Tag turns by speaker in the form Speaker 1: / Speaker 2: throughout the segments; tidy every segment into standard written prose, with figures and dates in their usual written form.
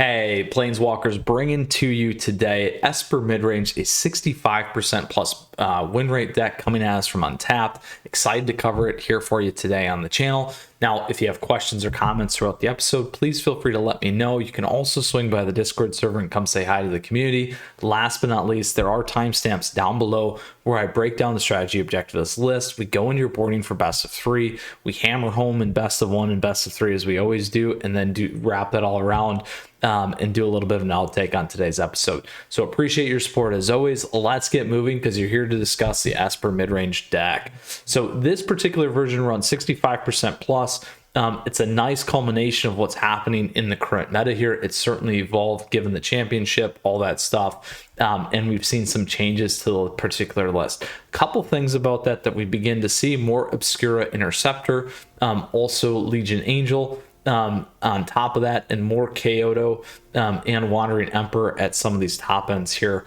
Speaker 1: Hey, Planeswalkers, bringing to you today Esper Midrange, a 65% plus win rate deck coming at us from Untapped. Excited to cover it here for you today on the channel. Now, if you have questions or comments throughout the episode, please feel free to let me know. You can also swing by the Discord server and come say hi to the community. Last but not least, there are timestamps down below where I break down the strategy objective of this list. We go into your boarding for best of 3. We hammer home in best of 1 and best of 3 as we always do, and then wrap that all around and do a little bit of an outtake on today's episode. So appreciate your support as always. Let's get moving because you're here to discuss the Esper Midrange deck. So this particular version runs 65% plus. It's a nice culmination of what's happening in the current meta here. It's certainly evolved given the championship, all that stuff. And we've seen some changes to the particular list. A couple things about that we begin to see: more Obscura Interceptor, also Legion Angel on top of that, and more Kyoto and Wandering Emperor at some of these top ends here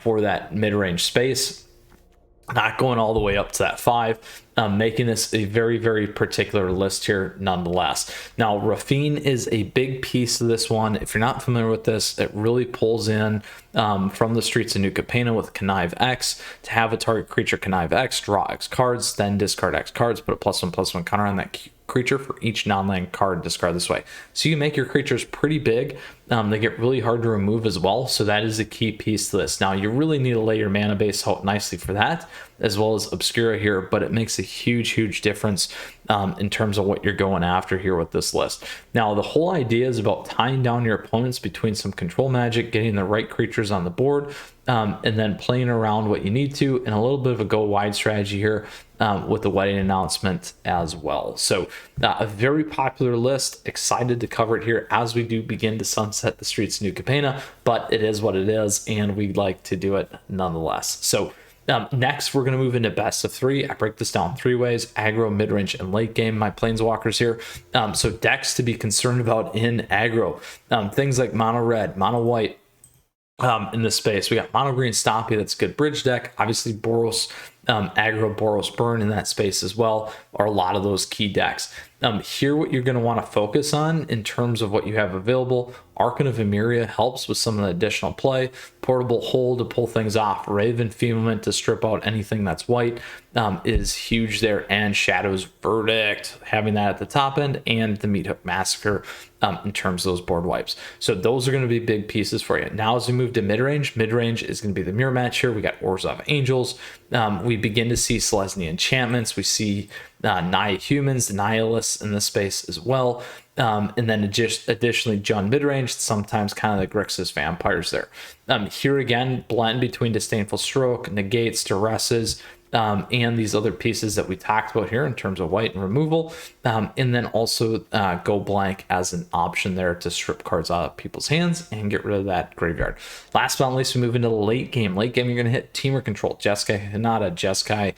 Speaker 1: for that mid-range space. Not going all the way up to that 5, making this a very, very particular list here nonetheless. Now, Raffine is a big piece of this one. If you're not familiar with this, it really pulls in from the streets of New Capenna with Connive X to have a target creature Connive X, draw X cards, then discard X cards, put a +1/+1 counter on that creature for each non-land card discard this way. So you make your creatures pretty big. They get really hard to remove as well, so that is a key piece to this. Now, you really need to lay your mana base out nicely for that, as well as Obscura here, but it makes a huge difference in terms of what you're going after here with this list. Now, the whole idea is about tying down your opponents between some control magic, getting the right creatures on the board, and then playing around what you need to, and a little bit of a go wide strategy here with the wedding announcement as well. So a very popular list. Excited to cover it here as we do begin to sunset the streets of New Capenna, but it is what it is, and we like to do it nonetheless. So next, we're going to move into best of 3. I break this down 3 ways: aggro, mid-range, and late game. My planeswalkers here. So decks to be concerned about in aggro. Things like mono red, mono white. In this space, we got mono green Stompy. That's a good bridge deck. Obviously, Boros, aggro, Boros burn in that space as well are a lot of those key decks. Here, what you're going to want to focus on in terms of what you have available: Archon of Emeria helps with some of the additional play, Portable Hold to pull things off, Raven Firmament to strip out anything that's white is huge there, and Shadow's Verdict, having that at the top end, and the Meat Hook Massacre in terms of those board wipes. So those are going to be big pieces for you. Now, as we move to mid-range is going to be the mirror match here. We got Orzhov Angels. We begin to see Selesnya Enchantments. We see Naya Humans, the Nihilists in this space as well. And then additionally, Jund midrange, sometimes kind of the Grixis Vampires there. Here again, blend between Disdainful Stroke, Negates, Duresses, and these other pieces that we talked about here in terms of white and removal. And then also go blank as an option there to strip cards out of people's hands and get rid of that graveyard. Last but not least, we move into the late game. Late game, you're going to hit Teamer Control, Jeskai Hinata, Jeskai...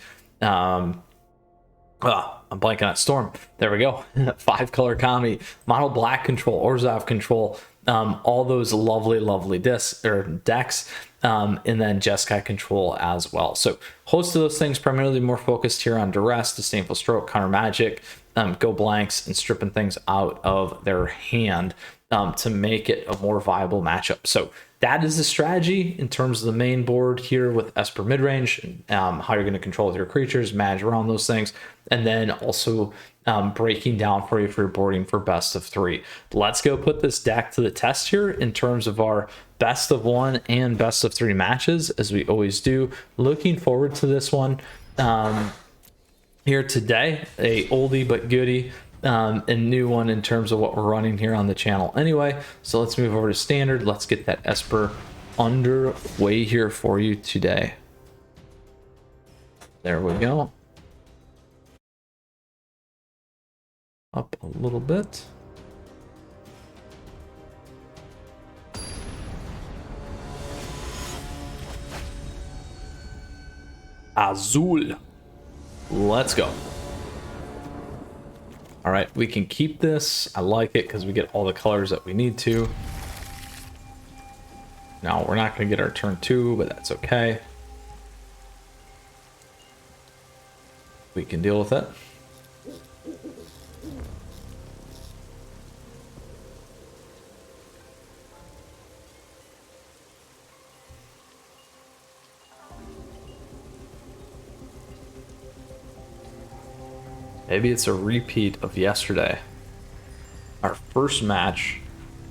Speaker 1: I'm blanking on Storm. There we go. 5-color Kami, Mono Black Control, Orzhov Control, all those lovely decks, and then Jeskai Control as well. So host of those things, primarily more focused here on Duress, Disdainful Stroke, Counter Magic, go blanks, and stripping things out of their hand to make it a more viable matchup. So that is the strategy in terms of the main board here with Esper Midrange, how you're going to control with your creatures, manage around those things, and then also breaking down for you for your boarding for best of 3. Let's go put this deck to the test here in terms of our best of 1 and best of 3 matches, as we always do. Looking forward to this one here today, a oldie but goodie. A new one in terms of what we're running here on the channel anyway. So let's move over to standard. Let's get that Esper underway here for you today. There we go. Up a little bit. Azul. Let's go. All right, we can keep this. I like it because we get all the colors that we need to. Now, we're not going to get our turn 2, but that's okay. We can deal with it. Maybe it's a repeat of yesterday. Our first match,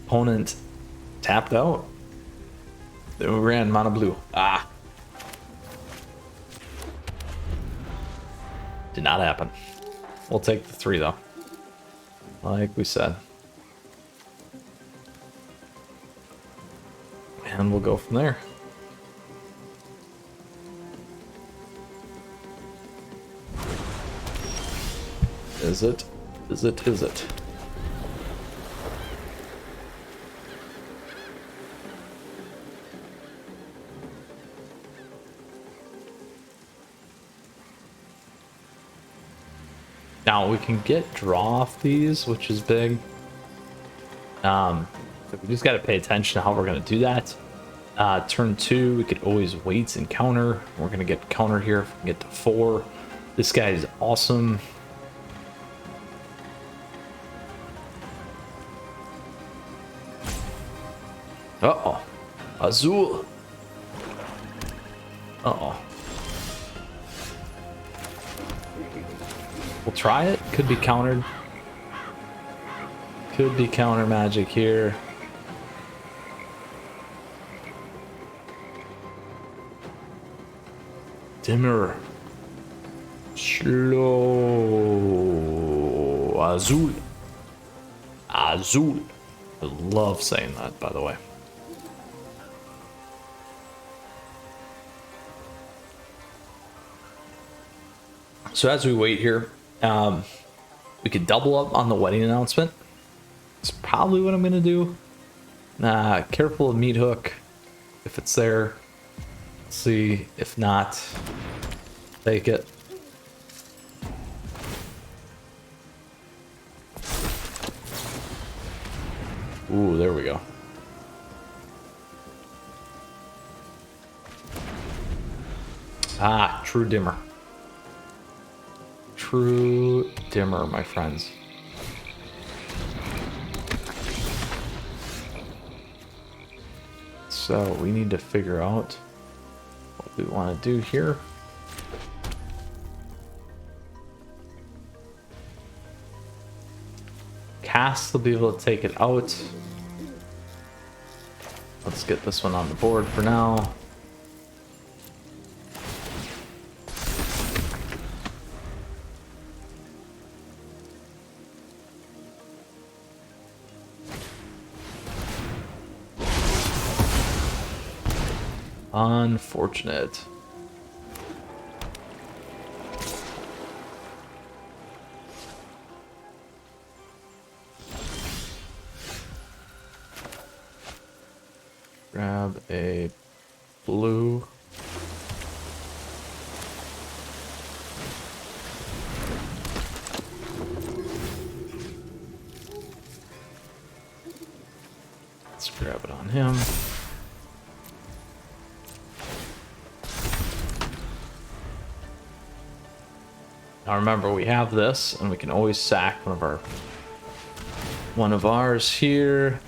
Speaker 1: opponent tapped out. Then we ran mono blue. Ah. Did not happen. We'll take the 3 though. Like we said. And we'll go from there. Is it? Is it? Is it? Now we can get draw off these, which is big. So we just got to pay attention to how we're going to do that. Turn 2, we could always wait and counter. We're going to get counter here if we can get to 4. This guy is awesome. Uh-oh. Azul. Uh-oh. We'll try it. Could be countered. Could be counter magic here. Dimir. Slow. Azul. Azul. I love saying that, by the way. So as we wait here, we could double up on the wedding announcement. It's probably what I'm going to do. Careful of meat hook if it's there. Let's see. If not, take it. Ooh, there we go. Ah, true dimmer. True dimmer, my friends. So we need to figure out what we want to do here. Cast will be able to take it out. Let's get this one on the board for now. Unfortunate. Grab a blue. Let's grab it on him. Now remember, we have this, and we can always sack one of ours here.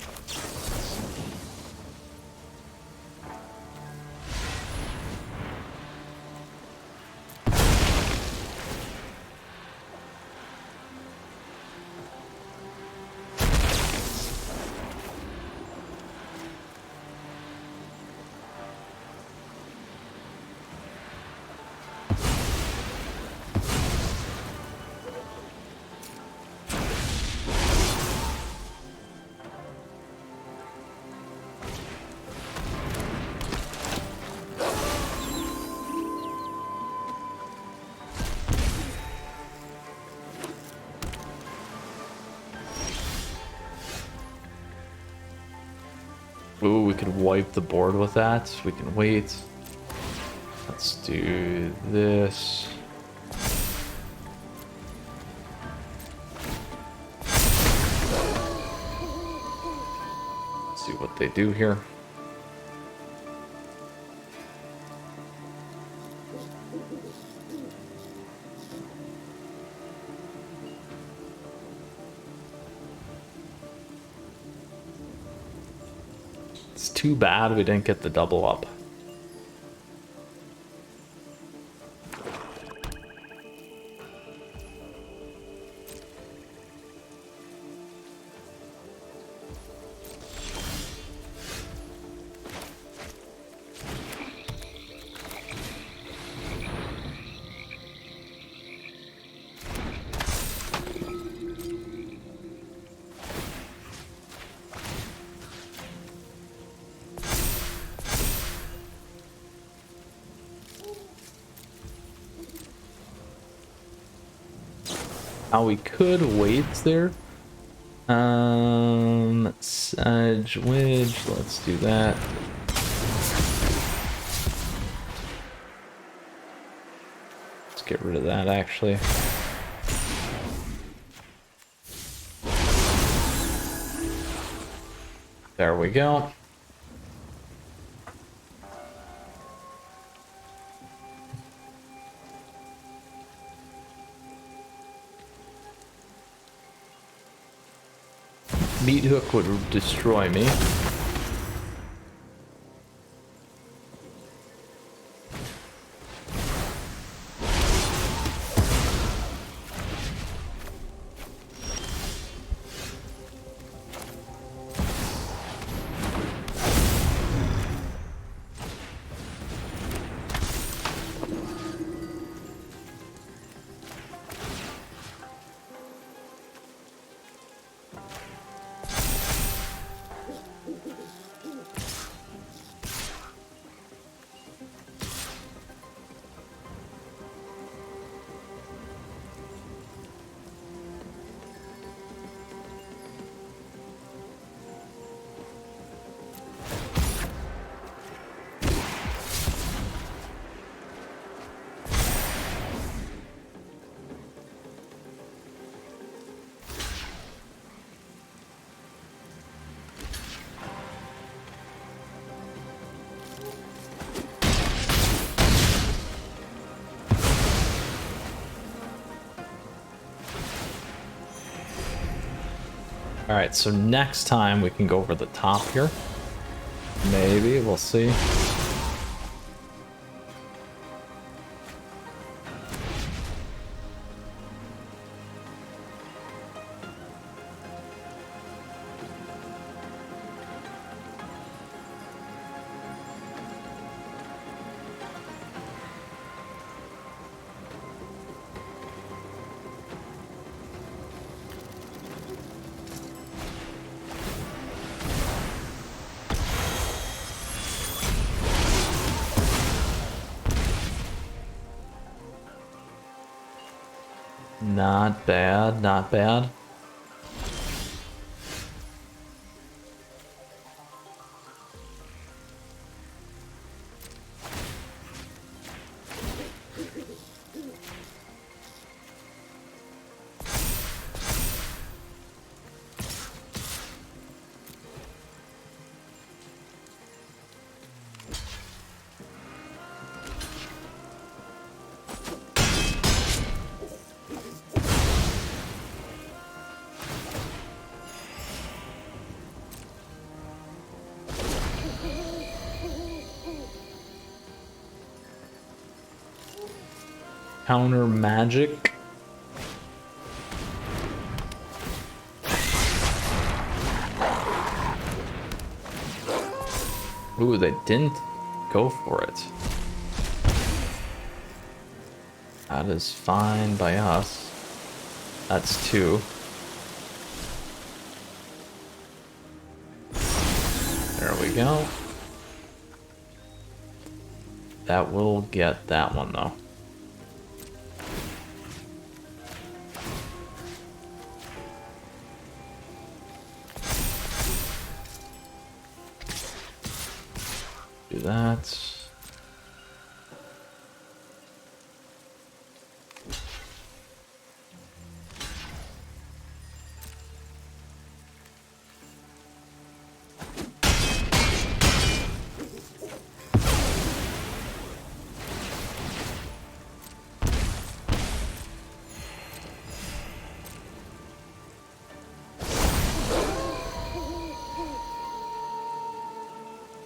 Speaker 1: Ooh, we could wipe the board with that. We can wait. Let's do this. Let's see what they do here. It's too bad we didn't get the double up. how we could wait there. Sedge, Widge, let's do that. Let's get rid of that actually. There we go. Meat Hook would destroy me. All right, so next time we can go over the top here. Maybe, we'll see. Not bad, not bad. Counter magic. Ooh, they didn't go for it. That is fine by us. That's 2. There we go. That will get that one though. Do that.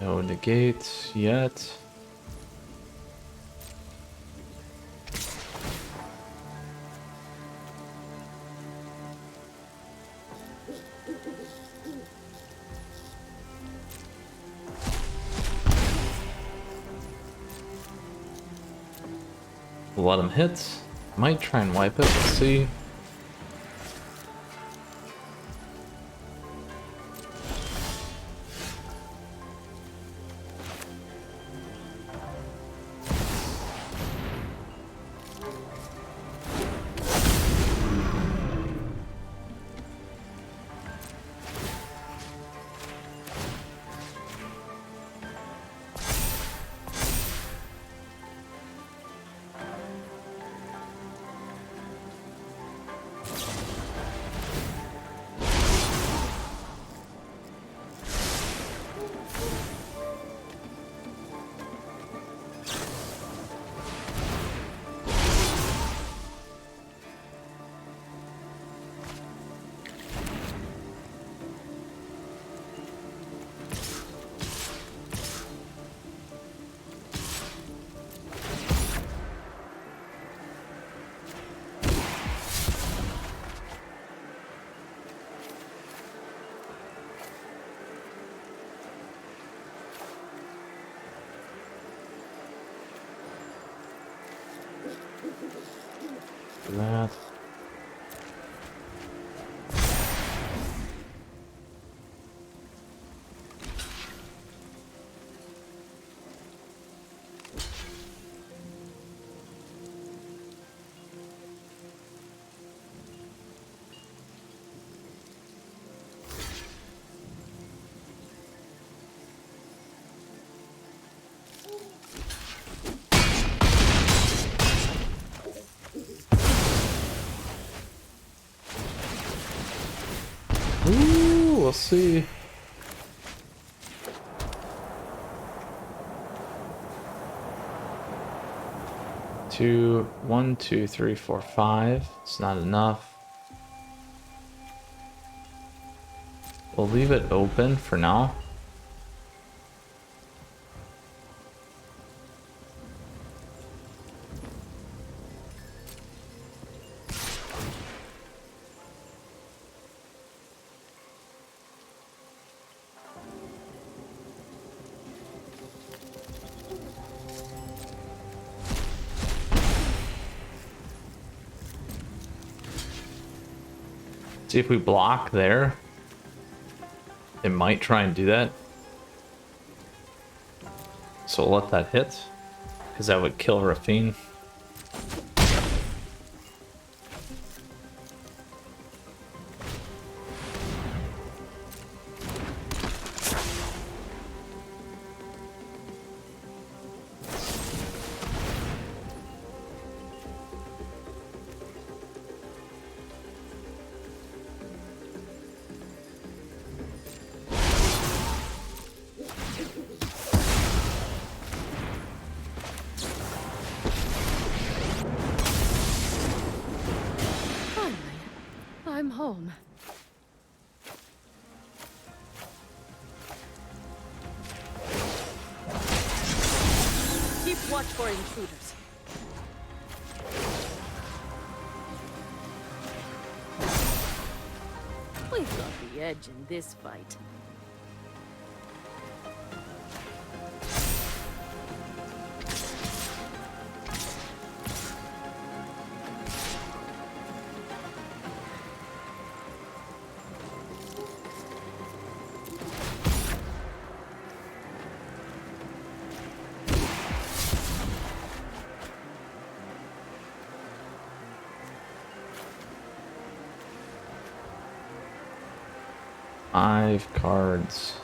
Speaker 1: No negate yet. We'll let him hit. Might try and wipe it. Let's see. that. Ooh, we'll see. One, two, three, four, five. It's not enough. We'll leave it open for now. See if we block there. It might try and do that. So we'll let that hit, because that would kill Rafine.
Speaker 2: I'm home. Keep watch for intruders. We've got the edge in this fight.
Speaker 1: Five cards.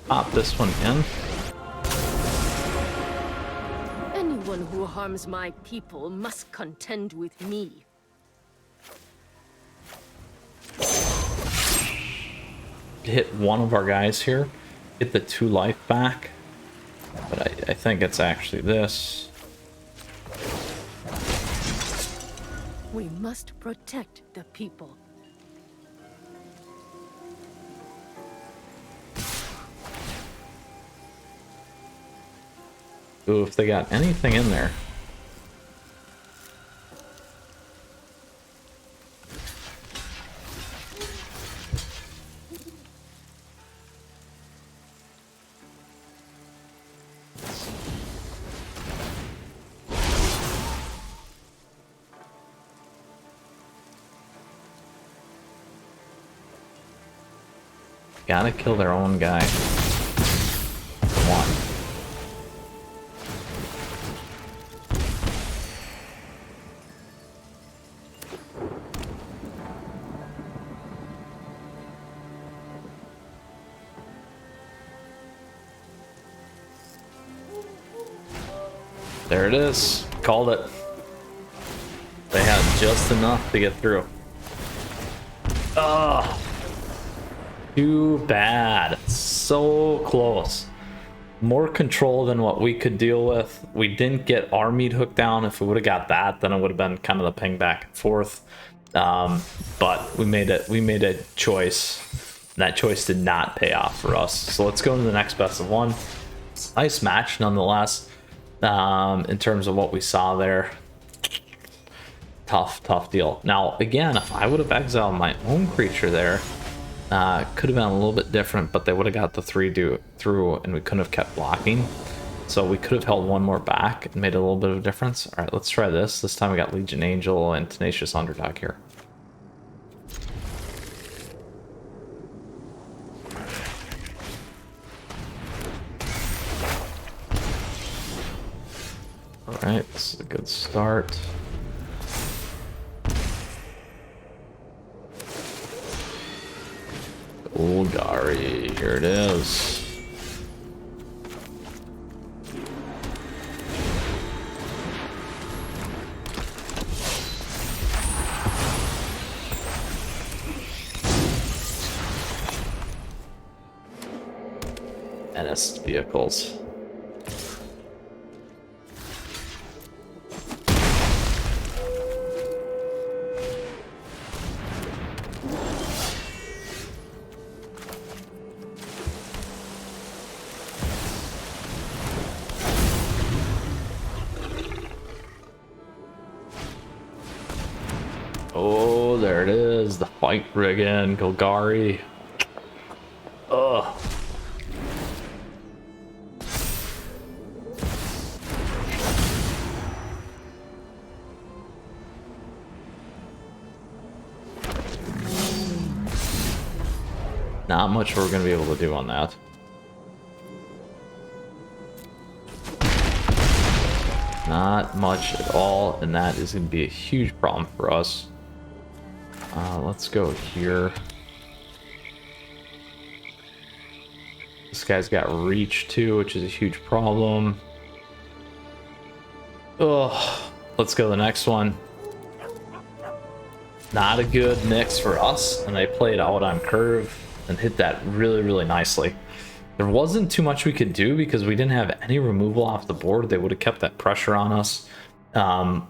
Speaker 1: Pop this one in.
Speaker 2: Anyone who harms my people must contend with me.
Speaker 1: Hit one of our guys here. Get the 2 life back. But I think it's actually this.
Speaker 2: We must protect the people.
Speaker 1: Ooh, if they got anything in there. Gotta kill their own guy. One. There it is. Called it. They had just enough to get through. Ugh. Too bad. So close. More control than what we could deal with. We didn't get our meat hook down. If we would have got that, then it would have been kind of the ping back and forth. But we made it. We made a choice. That choice did not pay off for us. So let's go into the next best of one. Nice match nonetheless. In terms of what we saw there. Tough deal. Now again, if I would have exiled my own creature there, could have been a little bit different, but they would have got the 3 through and we couldn't have kept blocking. So we could have held one more back and made a little bit of a difference. All right, let's try this. This time we got Legion Angel and Tenacious Underdog here. All right, this is a good start. Golgari, here it is. NS vehicles. Oh, there it is. The fight again, Golgari. Ugh. Not much we're going to be able to do on that. Not much at all, and that is going to be a huge problem for us. Let's go here. This guy's got reach too, which is a huge problem. Ugh. Let's go to the next one. Not a good mix for us, and they played out on curve and hit that really nicely. There wasn't too much we could do because we didn't have any removal off the board. They would have kept that pressure on us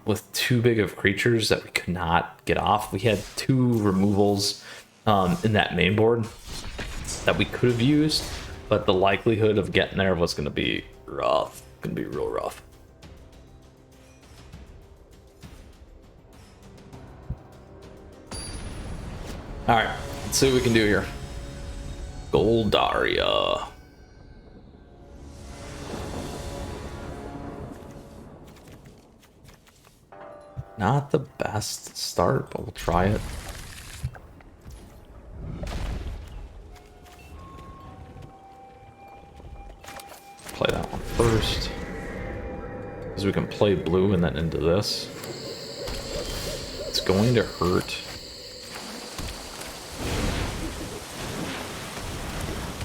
Speaker 1: with too big of creatures that we could not get off. We had 2 removals in that main board that we could have used, but the likelihood of getting there was going to be rough. Going to be real rough. All right, let's see what we can do here. Goldaria. Not the best start, but we'll try it. Play that one first. Because we can play blue and then into this. It's going to hurt.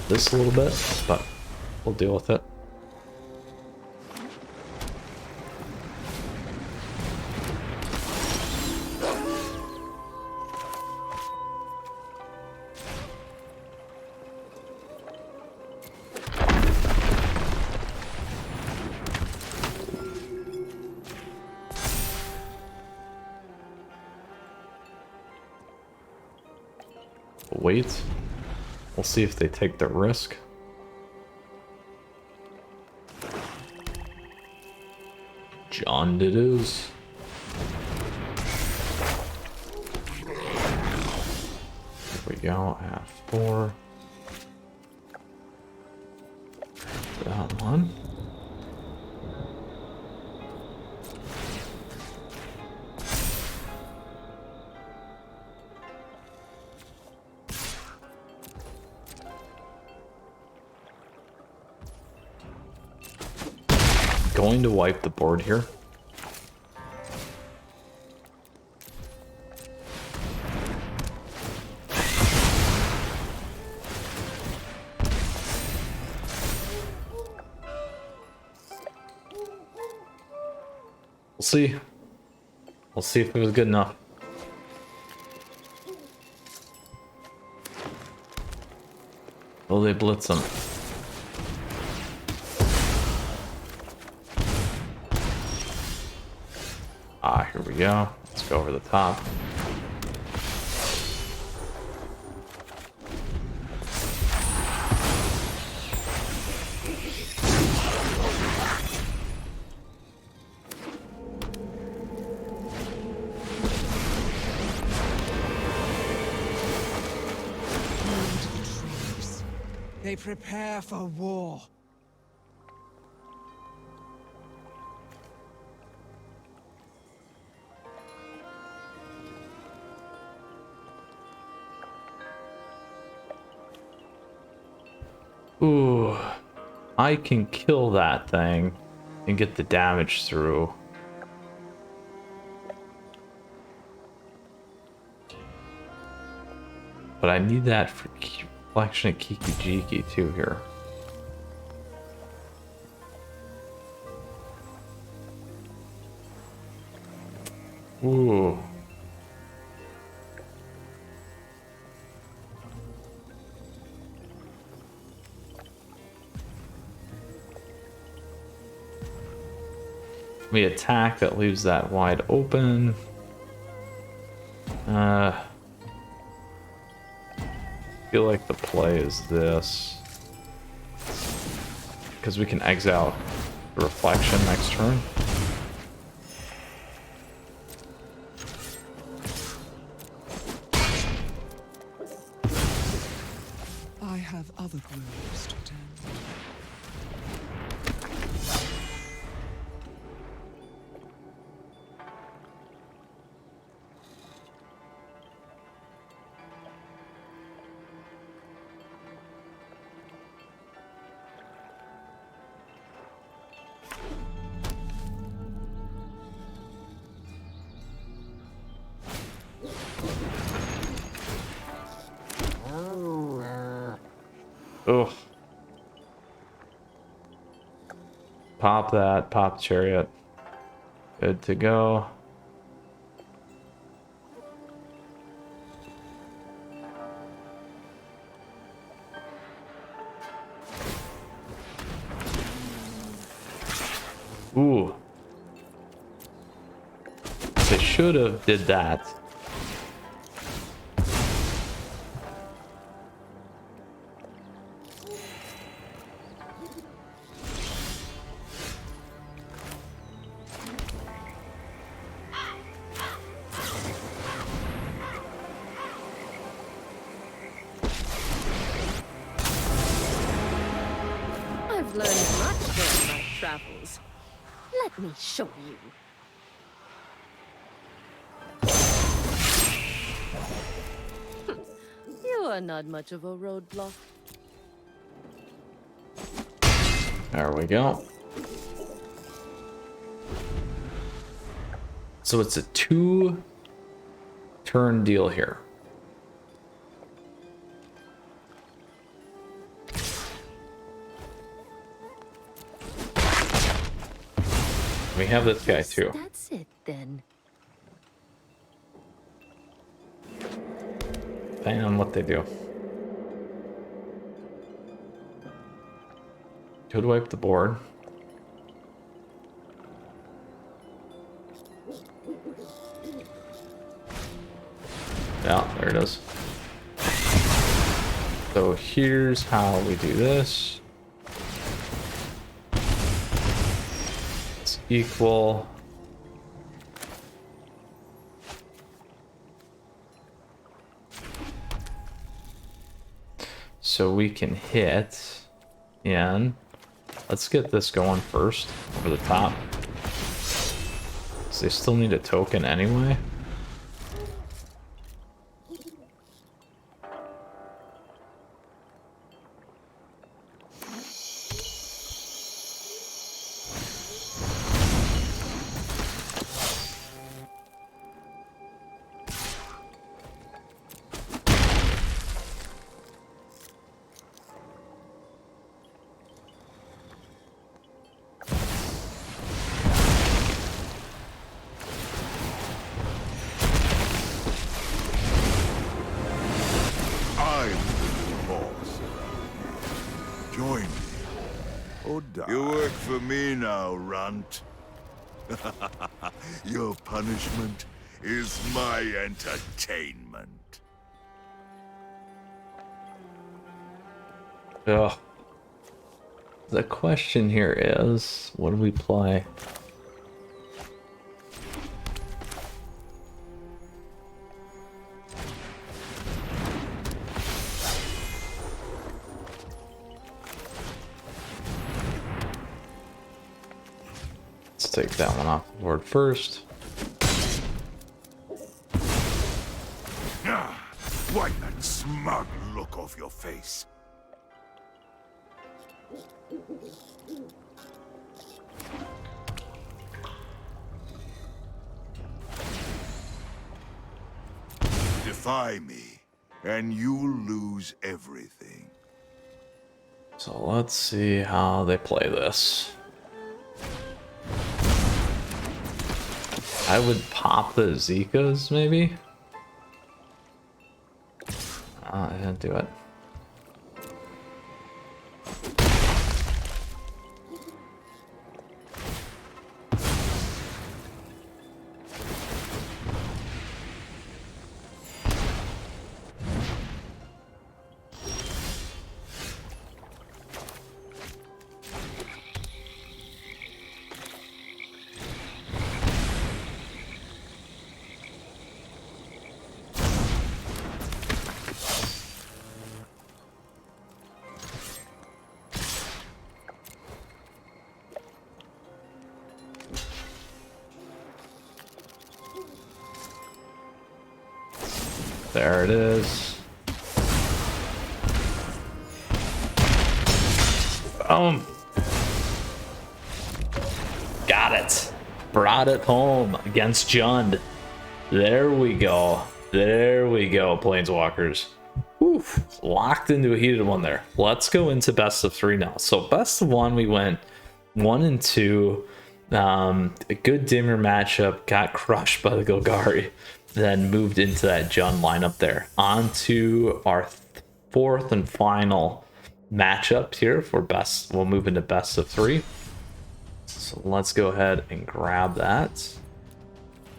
Speaker 1: This a little bit, but we'll deal with it. Wait. We'll see if they take the risk. John it is. Here we go, at 4. That one. Going to wipe the board here. We'll see. We'll see if it was good enough. Will they blitz him? Ah, here we go. Let's go over the top.
Speaker 3: They prepare for war.
Speaker 1: Ooh, I can kill that thing and get the damage through. But I need that for reflection of Kiki Jiki too here. Ooh. We attack, that leaves that wide open. Feel like the play is this. Because we can exile the reflection next turn.
Speaker 3: I have other groves to tend.
Speaker 1: Ugh. Pop that, pop chariot. Good to go. Ooh. They should have did that.
Speaker 2: I've learned much during my travels. Let me show you. You are not much of a roadblock.
Speaker 1: There we go. So it's a 2-turn deal here. We have this guy too.
Speaker 2: That's it then.
Speaker 1: Depending on what they do. Could wipe the board. Yeah, there it is. So here's how we do this. It's equal. So we can hit in. Let's get this going first over the top. So they still need a token anyway.
Speaker 4: Join me. Or die. You work for me now, runt. Your punishment is my entertainment.
Speaker 1: Ugh. The question here is, what do we play? Let's take that one off the board first.
Speaker 4: Wipe that smug look off your face. Defy me, and you'll lose everything.
Speaker 1: So let's see how they play this. I would pop the Zekas, maybe? I didn't do it. There it is. Boom. Got it. Brought it home against Jund. There we go. There we go, Planeswalkers. Oof. Locked into a heated one there. Let's go into best of 3 now. So best of 1, we went 1 and 2. A good Dimir matchup. Got crushed by the Golgari. Then moved into that Jund lineup there. On to our 4th and final matchup here for best. We'll move into best of 3. So let's go ahead and grab that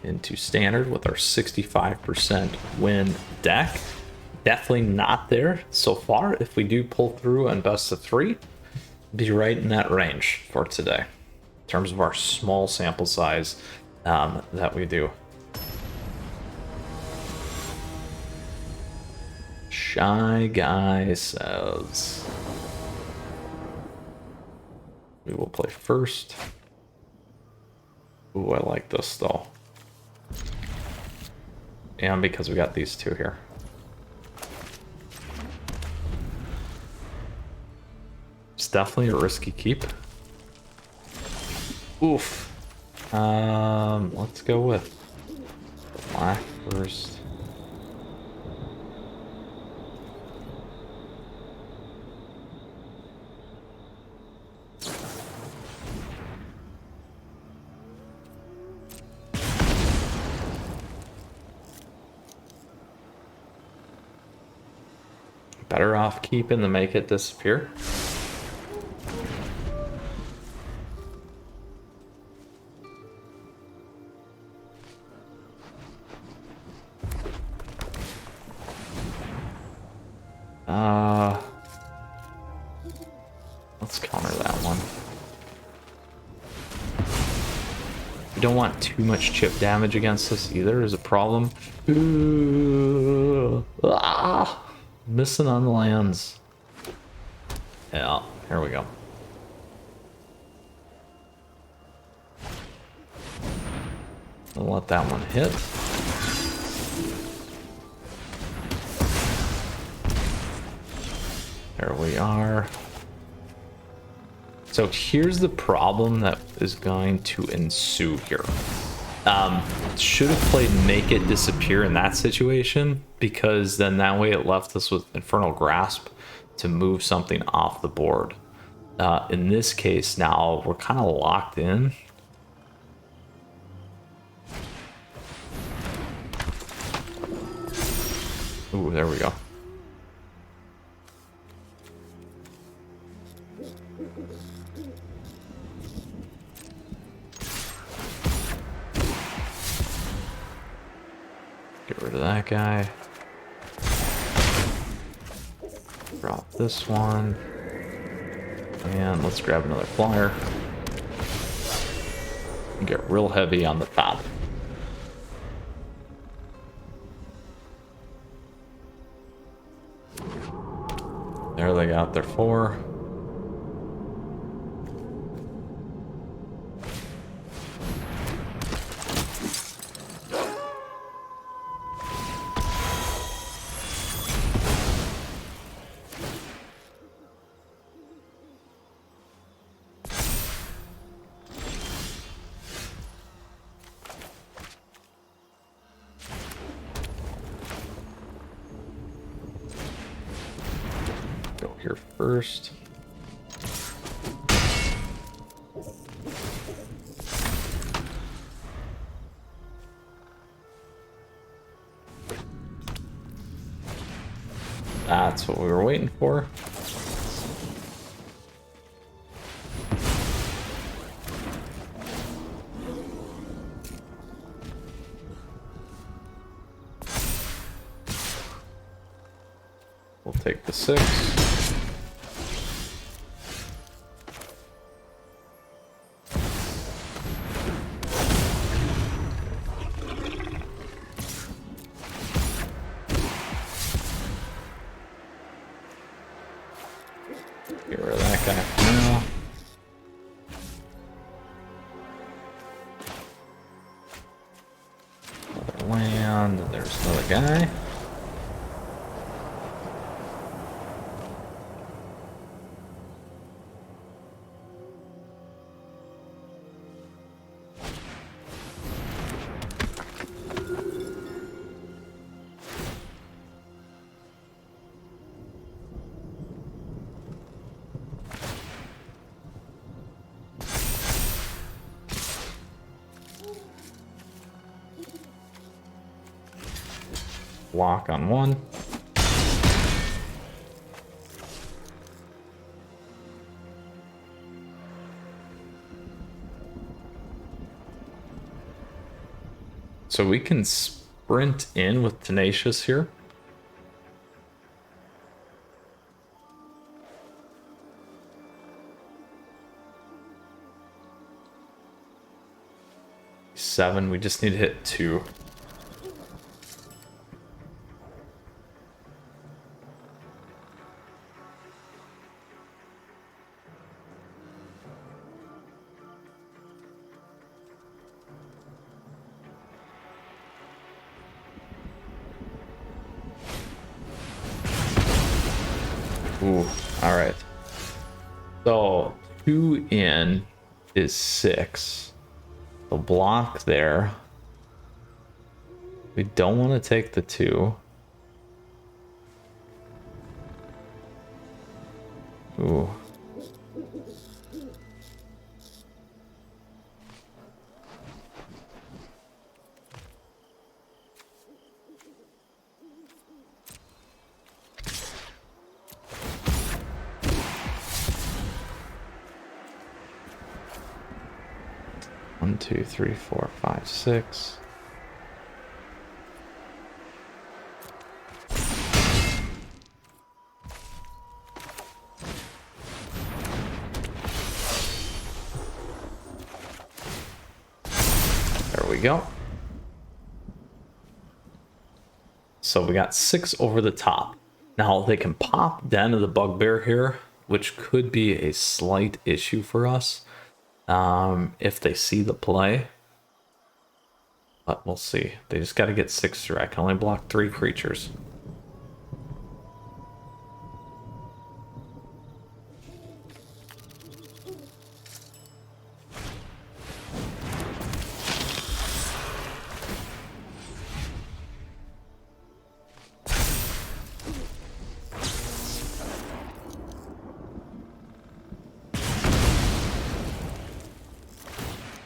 Speaker 1: into standard with our 65% win deck. Definitely not there so far. If we do pull through on best of 3, be right in that range for today in terms of our small sample size that we do. Shy Guy says we will play first. Ooh, I like this though. And because we got these two here. It's definitely a risky keep. Oof. Let's go with black first. Better off keeping to make it disappear. Let's counter that one. We don't want too much chip damage against this either, is a problem. Ooh. Ah! Missing on the lands. Yeah, here we go. I'll let that one hit. There we are. So here's the problem that is going to ensue here. Should have played Make It Disappear in that situation, because then that way it left us with Infernal Grasp to move something off the board. In this case now, we're kind of locked in. Ooh, there we go. Get rid of that guy. Drop this one. And let's grab another flyer. And get real heavy on the top. There they got their 4. Go here first. That's what we were waiting for. We'll take the 6. Get rid of that guy for now. Another land, and there's another guy. Block on 1. So we can sprint in with Tenacious here. Seven, we just need to hit 2. Ooh, all right. So 2 in is 6. The block there. We don't want to take the 2. Ooh. One, 2, 3, 4, 5, 6. There we go. So we got 6 over the top. Now they can pop Den of the Bugbear here, which could be a slight issue for us. If they see the play, but we'll see. They just got to get 6 through. I can only block 3 creatures.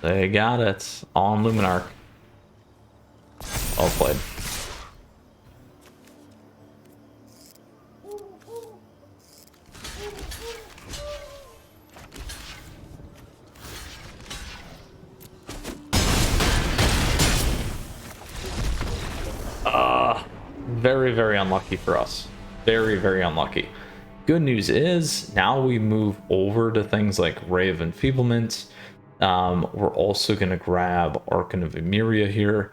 Speaker 1: They got it. All on Luminarch. Well played. very, very unlucky for us. Very, very unlucky. Good news is now we move over to things like Ray of Enfeeblement. We're also going to grab Archon of Emeria here.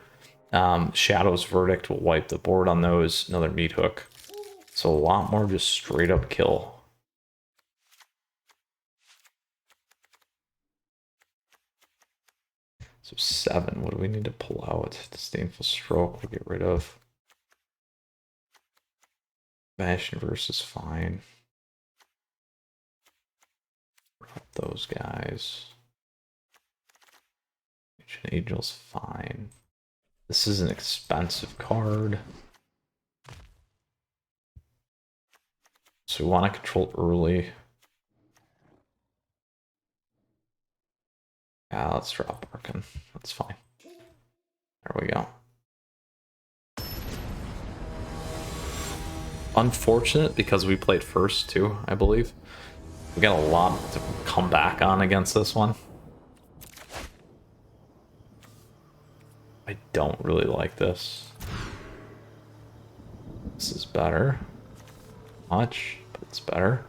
Speaker 1: Shadow's Verdict will wipe the board on those. Another Meat Hook. So a lot more just straight up kill. So 7, what do we need to pull out? Disdainful Stroke, we'll get rid of. Bastion versus fine. Drop those guys. Ancient Angel's fine. This is an expensive card. So we want to control early. Yeah, let's drop Archon. That's fine. There we go. Unfortunate because we played first too, I believe. We got a lot to come back on against this one. I don't really like this. This is better. Much, but it's better.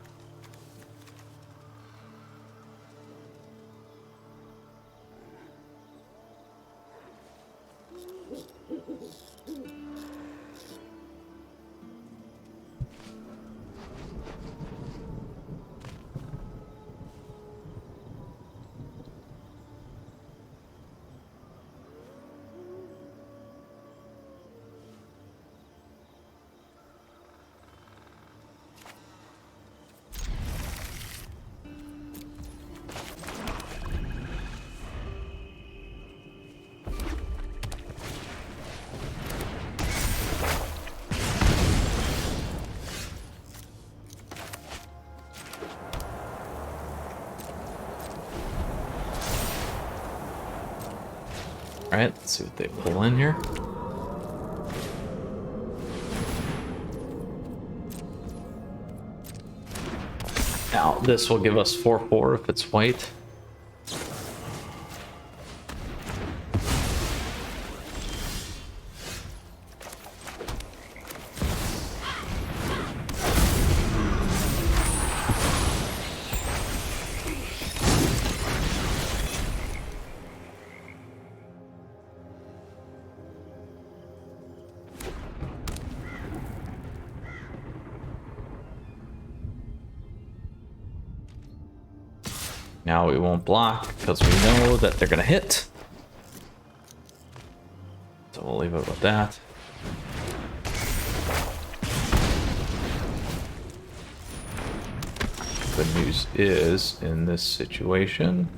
Speaker 1: Alright, let's see what they pull in here. Now, this will give us 4/4 if it's white. Now we won't block because we know that they're gonna hit. So we'll leave it with that. Good news is, in this situation,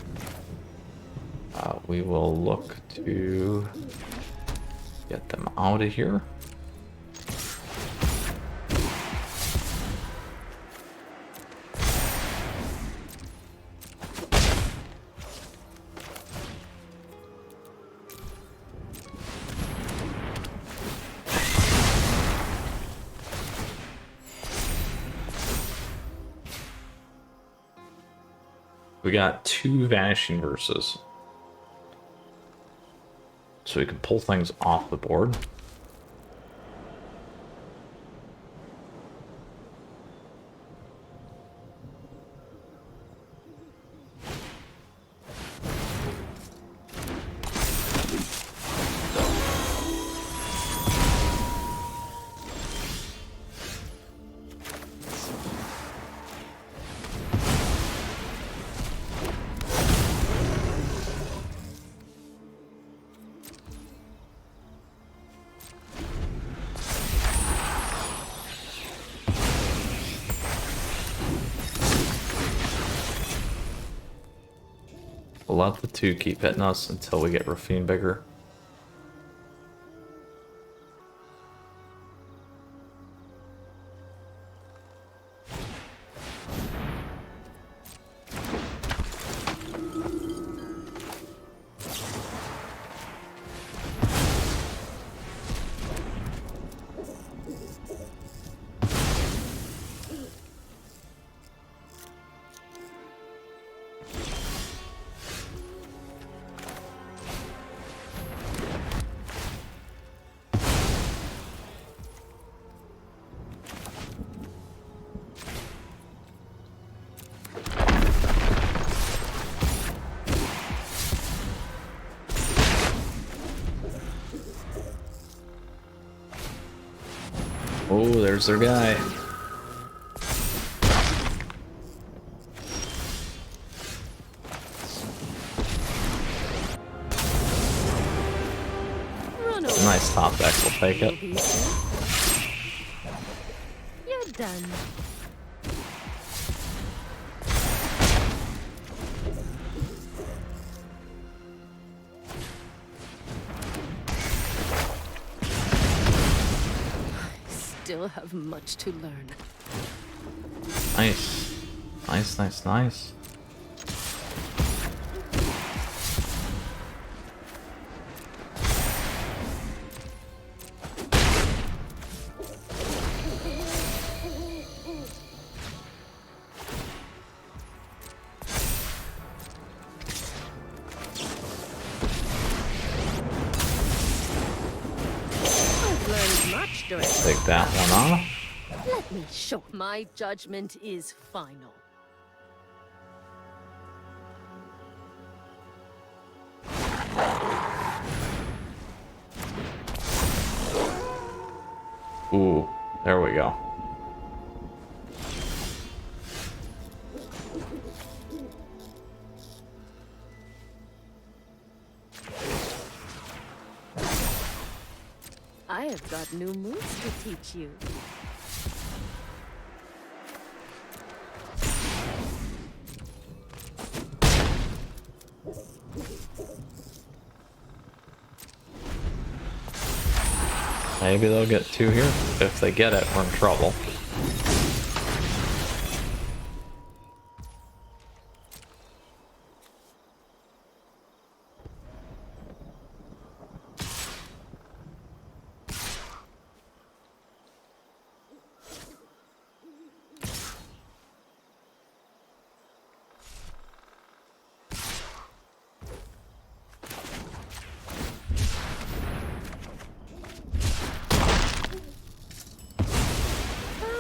Speaker 1: we will look to get them out of here. We got 2 Vanishing Verses. So we can pull things off the board. We'll let the 2 keep hitting us until we get Rafine bigger. there's their guy. Nice top deck, we'll take it.
Speaker 2: You're done. Still have much to learn.
Speaker 1: Nice. Nice, nice, nice. Take that one off.
Speaker 2: Let me show. My judgment is final.
Speaker 1: Ooh, there we go.
Speaker 2: I have got new moves to teach you.
Speaker 1: Maybe they'll get two here. If they get it, we're in trouble.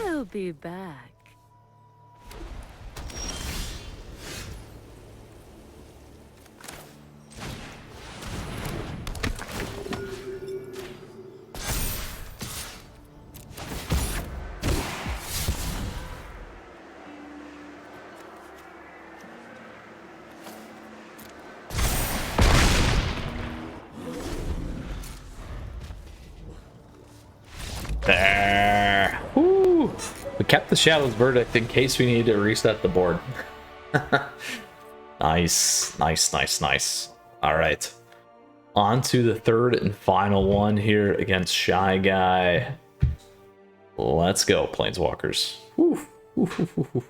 Speaker 2: I'll be back.
Speaker 1: There. Woo. We kept the Shadow's Verdict in case we need to reset the board. Nice, nice, nice, nice. All right. On to the third and final one here against Shy Guy. Let's go, Planeswalkers. Woo. Woo, woo, woo, woo.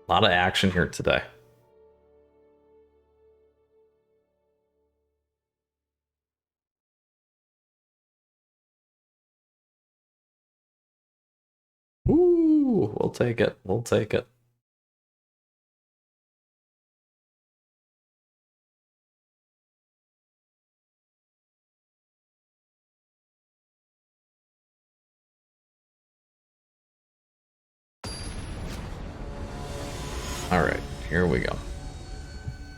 Speaker 1: A lot of action here today. Ooh, we'll take it. We'll take it. All right, here we go.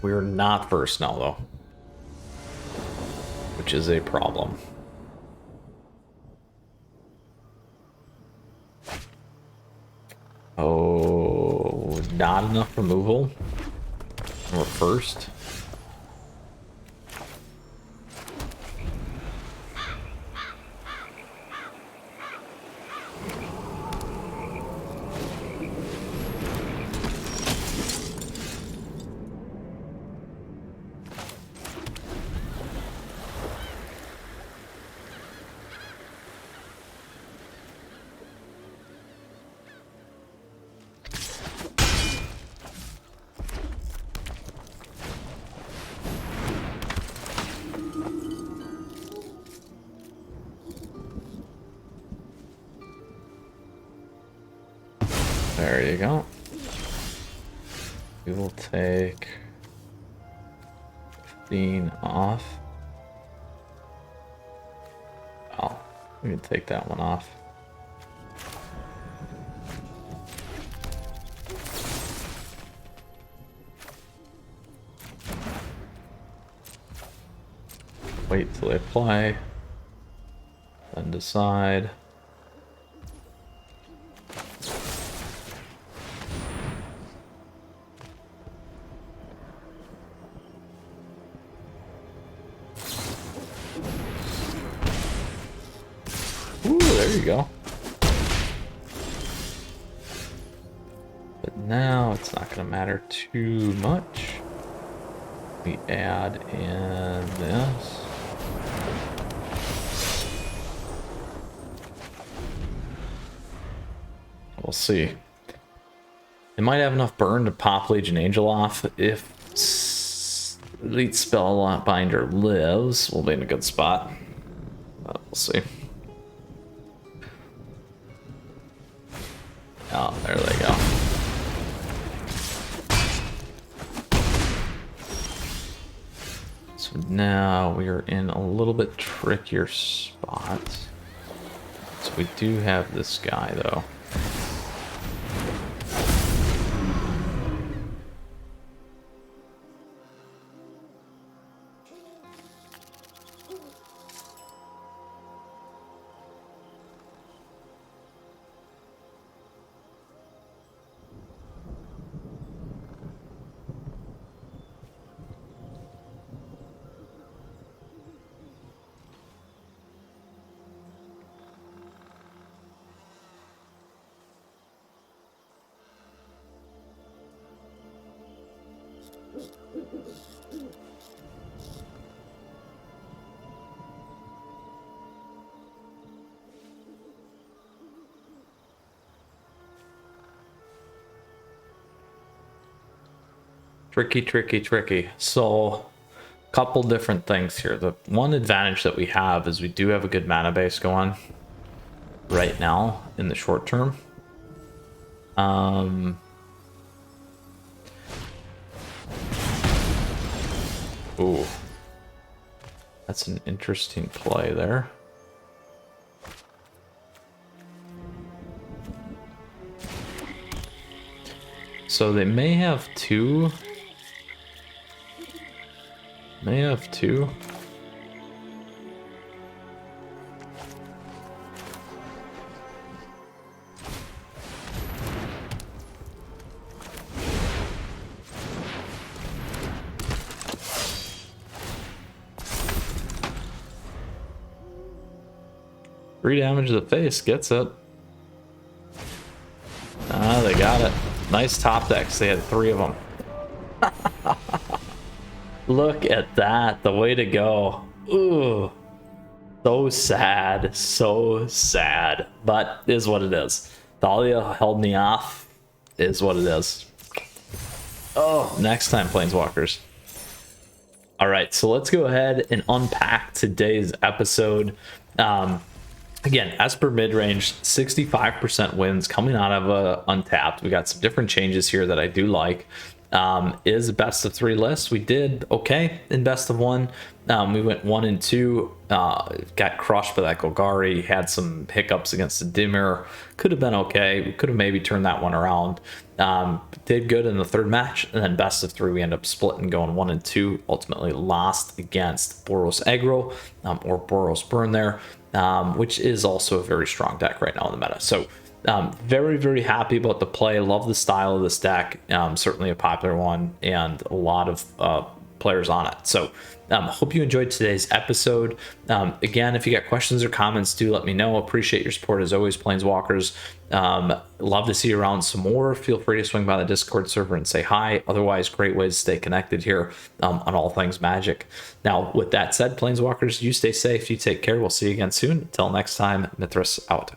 Speaker 1: We're not first now, though, which is a problem. Oh, not enough removal. We're first. There you go. We will take 15 off. Oh, we can take that one off. Wait till they apply, then decide. There you go. But now it's not going to matter too much. We add in this. We'll see. They might have enough burn to pop Legion Angel off. If Elite Spellbinder lives, we'll be in a good spot. But we'll see. Oh, there they go. So now we are in a little bit trickier spot. So we do have this guy though. Tricky. So, couple different things here. The one advantage that we have is we do have a good mana base going right now in the short term. Ooh. That's an interesting play there. So they may have two. May have two. Three damage to the face gets it. Ah, they got it. Nice top decks. They had three of them. Look at that. The way to go. Ooh. So sad. So sad. But is what it is. Thalia held me off. Is what it is. Oh, next time, Planeswalkers. All right, so let's go ahead and unpack today's episode. Again, Esper Midrange, 65% wins coming out of Untapped. We got some different changes here that I do like. Is a best of 3 list. We did okay in best of 1. We went 1 and 2. Got crushed by that Golgari. Had some hiccups against the Dimir. Could have been okay. We could have maybe turned that one around. Did good in the 3rd match, and then best of 3 we end up splitting, going 1 and 2. Ultimately lost against Boros Aggro, or Boros Burn there, which is also a very strong deck right now in the meta. So very, very happy about the play. Love the style of this deck. Certainly a popular one, and a lot of players on it. So hope you enjoyed today's episode. Again, if you got questions or comments, do let me know. Appreciate your support as always, Planeswalkers. Love to see you around some more. Feel free to swing by the Discord server and say hi. Otherwise, great ways to stay connected here on all things Magic. Now, with that said, Planeswalkers, you stay safe, you take care. We'll see you again soon. Until next time, Mythras out.